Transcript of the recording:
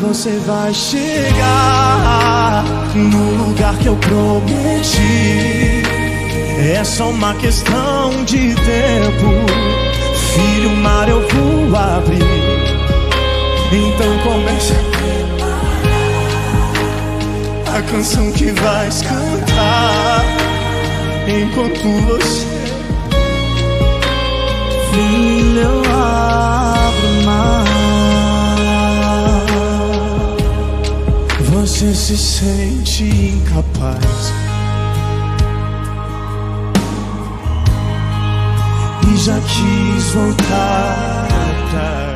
você vai chegar no lugar que eu prometi. É só uma questão de tempo. Filho, o mar eu vou abrir. Então comece a canção que vais cantar enquanto você... Filho, eu abro o mar. Você se sente incapaz e já quis voltar atrás.